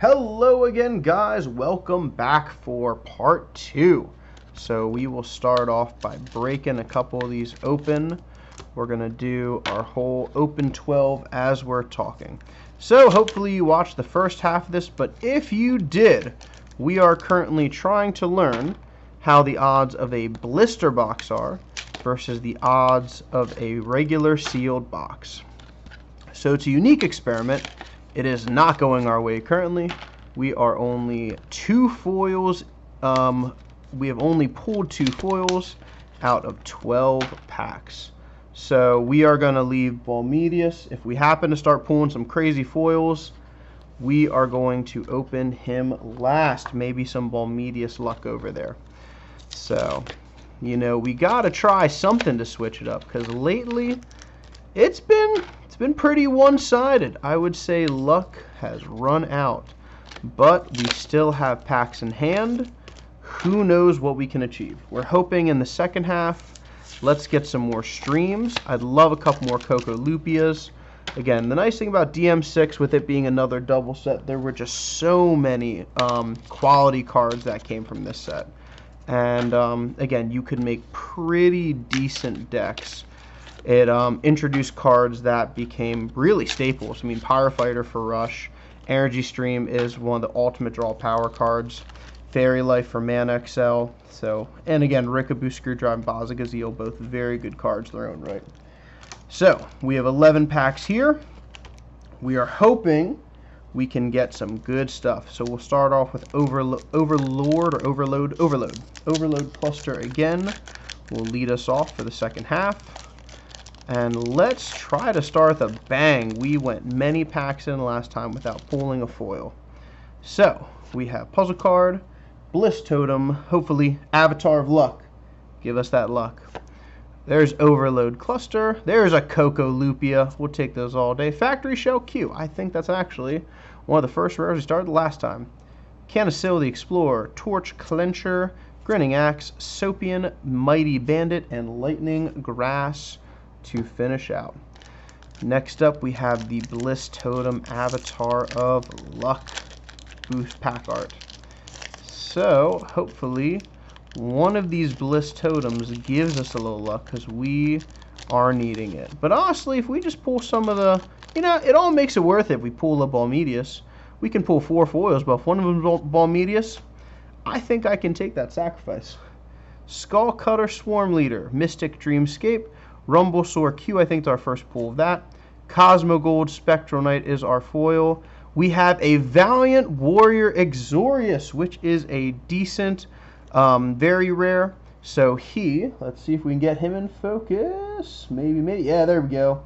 Hello again, guys. Welcome back for part 2. So we will start off by breaking a couple of these open. We're going to do our whole open 12 as we're talking. So hopefully you watched the first half of this, but if you did, we are currently trying to learn how the odds of a blister box are versus the odds of a regular sealed box. So it's a unique experiment. It is not going our way currently. We are only 2 foils. We have only pulled 2 foils out of 12 packs. So we are going to leave Balmedius. If we happen to start pulling some crazy foils, we are going to open him last. Maybe some Balmedius luck over there. So, you know, we got to try something to switch it up, because lately it's been pretty one-sided. I would say luck has run out, but we still have packs in hand. Who knows what we can achieve? We're hoping in the second half, let's get some more streams. I'd love a couple more Coco Lupias. Again, the nice thing about DM06, with it being another double set, there were just so many quality cards that came from this set. And again, you could make pretty decent decks. It introduced cards that became really staples. I mean, Pyrofighter for Rush, Energy Stream is one of the ultimate draw power cards, Fairy Life for Mana XL, and again, Rickabu, Screwdriver, and Bazagazeel, both very good cards in their own right. So, we have 11 packs here. We are hoping we can get some good stuff. So we'll start off with Overload Cluster again will lead us off for the second half. And let's try to start with a bang. We went many packs in last time without pulling a foil. So, we have Puzzle Card, Bliss Totem, hopefully Avatar of Luck. Give us that luck. There's Overload Cluster. There's a Coco Lupia. We'll take those all day. Factory Shell Q. I think that's actually one of the first rares we started last time. Canasil the Explorer, Torch Clencher, Grinning Axe, Sopian, Mighty Bandit, and Lightning Grass to finish out. Next up, we have the Bliss Totem Avatar of Luck boost pack art. So hopefully one of these Bliss Totems gives us a little luck, because we are needing it. But honestly, if we just pull some of the, you know, it all makes it worth it. If we pull a Balmedius, we can pull 4 foils, but if one of them is Balmedius, I think I can take that sacrifice. Skull Cutter Swarm Leader, Mystic Dreamscape, Rumblesaur Q, I think is our first pull of that. Cosmogold Spectral Knight is our foil. We have a Valiant Warrior Exorius, which is a decent, very rare. So let's see if we can get him in focus. Maybe. Yeah, there we go.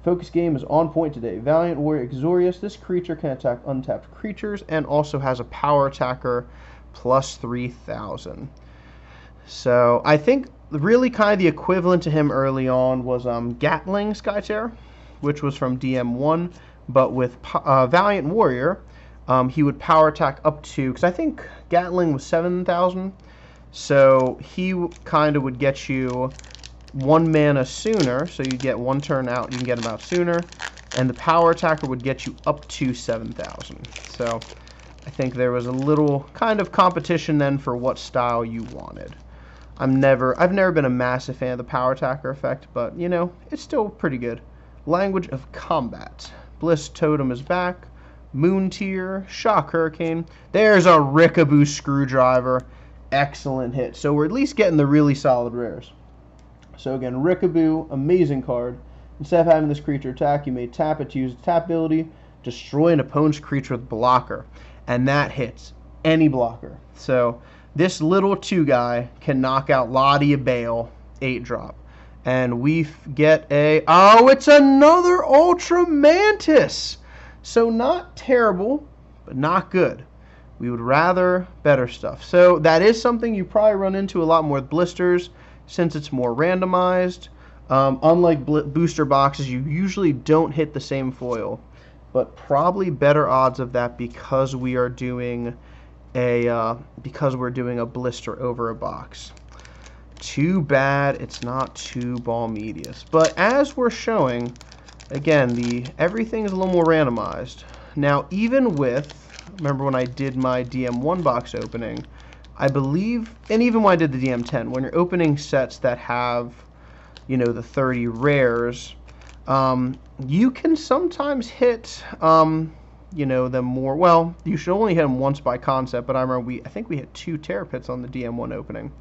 Focus game is on point today. Valiant Warrior Exorius. This creature can attack untapped creatures and also has a power attacker plus 3,000. So I think really kind of the equivalent to him early on was Gatling Skytear, which was from DM1, but with Valiant Warrior, he would power attack up to, because I think Gatling was 7,000, so he kind of would get you 1 mana sooner, so you get 1 turn out, you can get him out sooner, and the power attacker would get you up to 7,000. So I think there was a little kind of competition then for what style you wanted. I've never been a massive fan of the power attacker effect, but you know, it's still pretty good. Language of Combat. Bliss Totem is back. Moon Tier, Shock Hurricane. There's a Rickabu Screwdriver. Excellent hit. So we're at least getting the really solid rares. So again, Rickabu, amazing card. Instead of having this creature attack, you may tap it to use its tap ability, destroy an opponent's creature with blocker. And that hits any blocker. So this little 2 guy can knock out Lottie Bale 8-drop. And we get it's another Ultra Mantis! So not terrible, but not good. We would rather better stuff. So that is something you probably run into a lot more with blisters, since it's more randomized. Unlike booster boxes, you usually don't hit the same foil. But probably better odds of that because we are doing a blister over a box. Too bad it's not 2 Balmedius. But as we're showing, again, everything is a little more randomized. Now, even with remember when I did my DM1 box opening, I believe, and even when I did the DM10, when you're opening sets that have, you know, the 30 rares, you can sometimes hit, you know, them more. Well, you should only hit them once by concept, but I remember I think we hit 2 Terror Pits on the DM1 opening.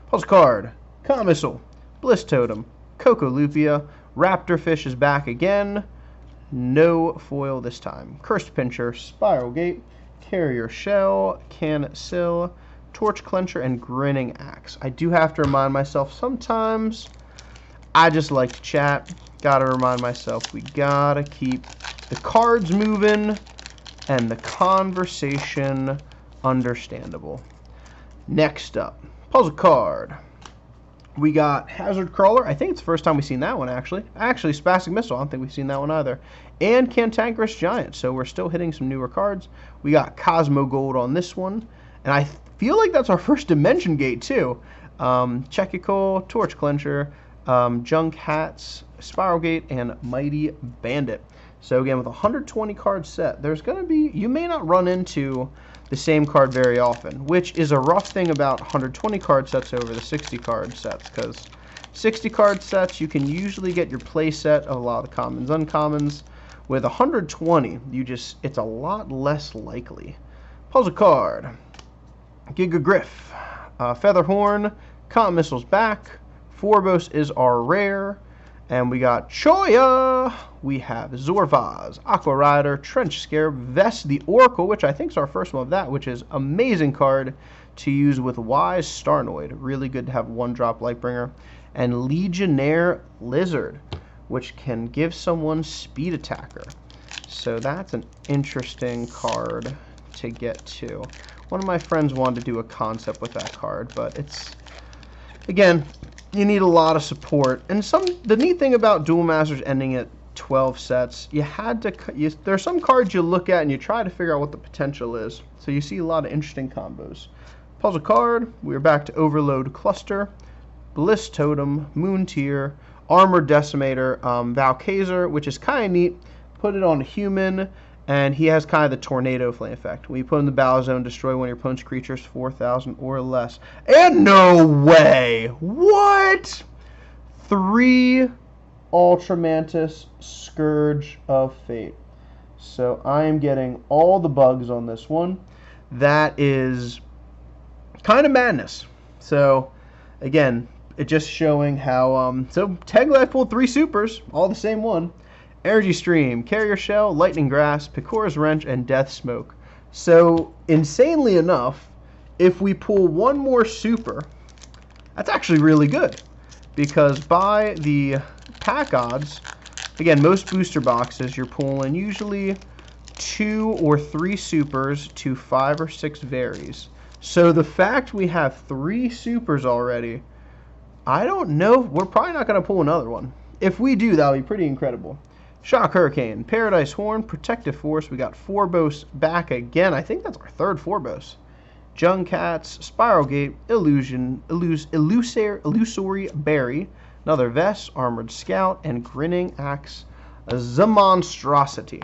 Puzzle card, Comet Missile, Bliss Totem, Coco Lupia, Raptor Fish is back again. No foil this time. Cursed Pincher, Spiral Gate, Carrier Shell, Cancel, Torch Clencher, and Grinning Axe. I do have to remind myself sometimes. I just like to chat. Gotta remind myself we gotta keep the cards moving and the conversation understandable. Next up, puzzle card. We got Hazard Crawler. I think it's the first time we've seen that one, actually. Actually, Spastic Missile. I don't think we've seen that one either. And Cantankerous Giant. So we're still hitting some newer cards. We got Cosmo Gold on this one. And I feel like that's our first Dimension Gate, too. Chekical, Torch Clencher, Junk Hats, Spiral Gate, and Mighty Bandit. So again, with a 120 card set, there's going to be, you may not run into the same card very often, which is a rough thing about 120 card sets over the 60 card sets, because 60 card sets, you can usually get your play set of a lot of the commons, uncommons. With 120, it's a lot less likely. Puzzle card, Giga Griff, Featherhorn, Comet Missile's back, Forbos is our rare, and we got Choya, we have Zorvaz, Aqua Rider, Trench Scare, Vest the Oracle, which I think is our first one of that, which is amazing card to use with Wise Starnoid. Really good to have 1-drop Lightbringer. And Legionnaire Lizard, which can give someone Speed Attacker. So that's an interesting card to get to. One of my friends wanted to do a concept with that card, but it's, again, you need a lot of support. And the neat thing about Duel Masters ending at 12 sets, there are some cards you look at and you try to figure out what the potential is. So you see a lot of interesting combos. Puzzle card, we're back to Overload Cluster, Bliss Totem, Moon Tier, Armored Decimator, Valkazar, which is kind of neat. Put it on a human, and he has kind of the Tornado Flame effect. When you put him in the battle zone, destroy one of your opponent's creatures 4,000 or less. And no way! What? 3 Ultramantis Scourge of Fate. So I am getting all the bugs on this one. That is kind of madness. So again, it just showing how so Teglife pulled 3 supers, all the same one. Energy Stream, Carrier Shell, Lightning Grasp, Pikora's Wrench, and Death Smoke. So insanely enough, if we pull 1 more super, that's actually really good, because by the pack odds, again, most booster boxes you're pulling usually 2 or 3 supers to 5 or 6 varies. So the fact we have 3 supers already, I don't know, we're probably not going to pull another one. If we do, that'll be pretty incredible. Shock Hurricane, Paradise Horn, Protective Force, we got Forbos back again. I think that's our 3rd Forbos. Junkats, Spiral Gate, Illusory Berry, another Vest, Armored Scout, and Grinning Axe, the Monstrosity.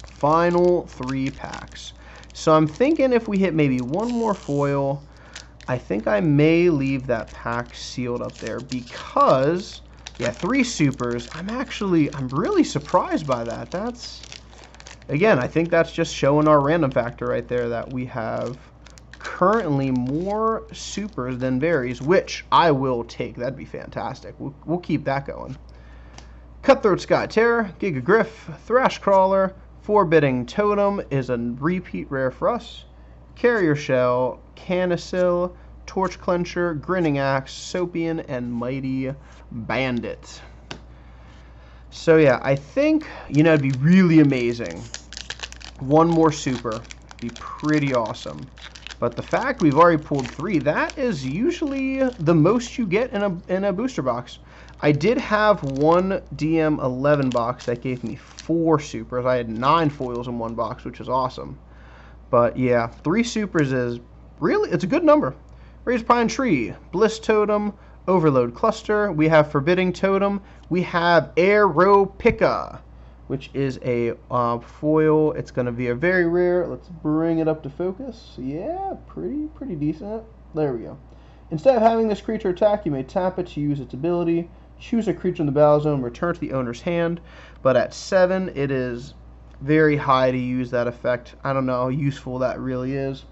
Final 3 packs. So I'm thinking if we hit maybe 1 more foil, I think I may leave that pack sealed up there, because, yeah, 3 supers. I'm really surprised by that. That's, again, I think that's just showing our random factor right there, that we have currently more supers than varies, which I will take. That'd be fantastic. We'll keep that going. Cutthroat Sky Terror, Giga Griff, Thrash Crawler, Forbidding Totem is a repeat rare for us. Carrier Shell, Canicil, Torch Clencher, Grinning Axe, Sopian, and Mighty Bandit. So yeah, I think, you know, it'd be really amazing. 1 more super. Be pretty awesome. But the fact we've already pulled 3, that is usually the most you get in a booster box. I did have one DM11 box that gave me 4 supers. I had 9 foils in one box, which is awesome. But yeah, 3 supers is really, it's a good number. Raised Pine Tree, Bliss Totem, Overload Cluster. We have Forbidding Totem. We have Aeropika. which is a foil. It's going to be a very rare. Let's bring it up to focus. Yeah, pretty decent. There we go. Instead of having this creature attack, you may tap it to use its ability. Choose a creature in the battle zone, return to the owner's hand. But at 7, it is very high to use that effect. I don't know how useful that really is.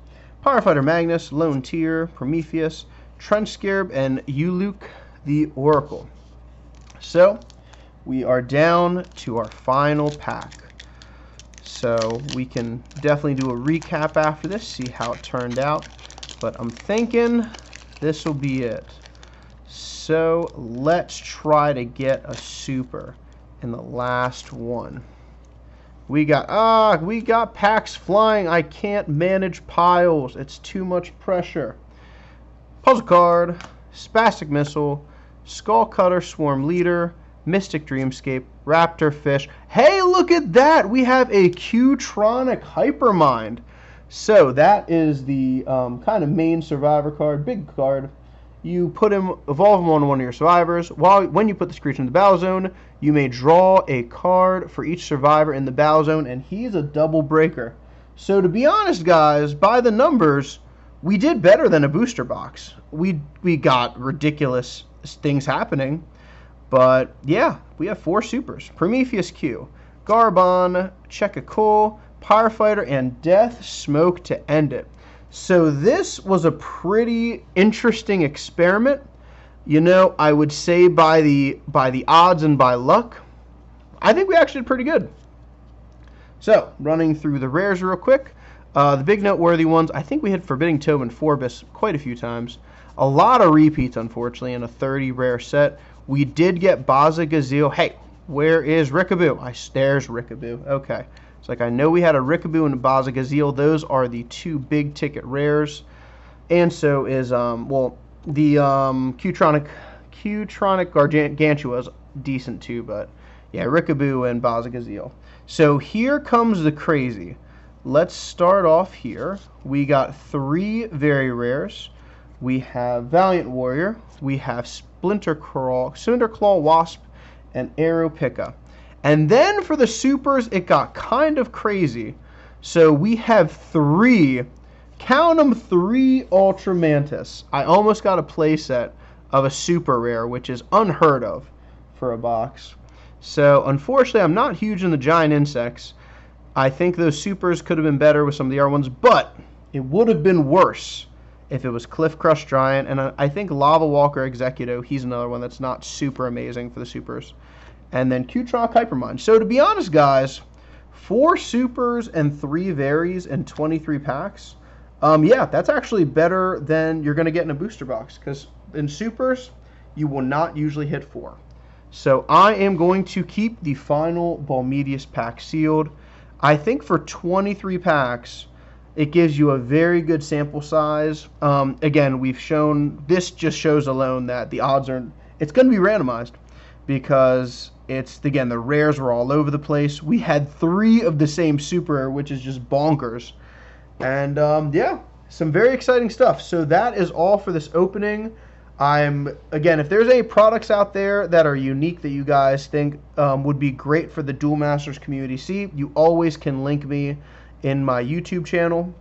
Firefighter Magnus, Lone Tear, Prometheus, Trench Scarab, and Uluk the Oracle. So we are down to our final pack. So we can definitely do a recap after this, see how it turned out. But I'm thinking this will be it. So let's try to get a super in the last one. We got packs flying. I can't manage piles. It's too much pressure. Puzzle card, Spastic Missile, Skullcutter Swarm Leader, Mystic Dreamscape, Raptor Fish. Hey, look at that! We have a Q-Tronic Hypermind. So that is the kind of main survivor card, big card. You evolve him on one of your survivors. When you put this creature in the battle zone, you may draw a card for each survivor in the battle zone, and he's a double breaker. So to be honest, guys, by the numbers, we did better than a booster box. We got ridiculous things happening, but yeah, we have 4 supers. Prometheus Q, Garbon, Checkakul, Pyrofighter, and Death Smoke to end it. So this was a pretty interesting experiment. You know, I would say by the odds and by luck, I think we actually did pretty good. So, running through the rares real quick. The big noteworthy ones, I think we hit Forbidding Tome and Forbus quite a few times. A lot of repeats, unfortunately, in a 30 rare set. We did get Baza Gazelle. Hey, where is Rickaboo? There's Rickaboo. Okay. It's like I know we had a Rickaboo and a Baza Gazelle. Those are the 2 big ticket rares. And so is, the Q-Tronic Gargantua is decent too, but yeah, Rickaboo and Baza Gazelle. So here comes the crazy. Let's start off here. We got 3 very rares. We have Valiant Warrior. We have Splinterclaw Wasp, and Arrow Pika. And then for the supers, it got kind of crazy. So we have 3, count them, 3 Ultra Mantis. I almost got a playset of a super rare, which is unheard of for a box. So unfortunately, I'm not huge in the giant insects. I think those supers could have been better with some of the other ones, but it would have been worse if it was Cliff Crush Giant. And I think Lava Walker Executo, he's another one that's not super amazing for the supers. And then Q-Tronic Hypermind. So to be honest, guys, 4 supers and 3 varies and 23 packs. Yeah, that's actually better than you're going to get in a booster box, because in supers, you will not usually hit 4. So I am going to keep the final Balmedius pack sealed. I think for 23 packs, it gives you a very good sample size. Again, we've shown, this just shows alone that the odds are, it's going to be randomized, because it's, again, the rares were all over the place. We had 3 of the same super rare, which is just bonkers. And yeah, some very exciting stuff. So that is all for this opening. Again, if there's any products out there that are unique that you guys think would be great for the Duel Masters community, see, you always can link me in my YouTube channel.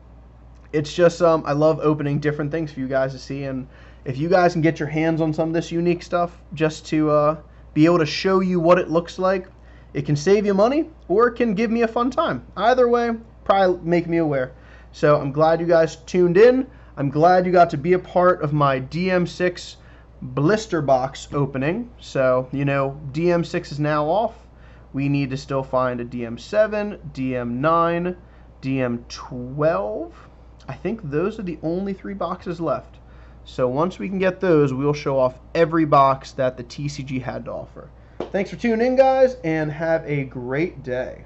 It's just, I love opening different things for you guys to see. And if you guys can get your hands on some of this unique stuff just to be able to show you what it looks like, it can save you money or it can give me a fun time. Either way, probably make me aware. So I'm glad you guys tuned in. I'm glad you got to be a part of my DM6 blister box opening. So, you know, DM6 is now off. We need to still find a DM7, DM9, DM12. I think those are the only 3 boxes left. So once we can get those, we'll show off every box that the TCG had to offer. Thanks for tuning in, guys, and have a great day.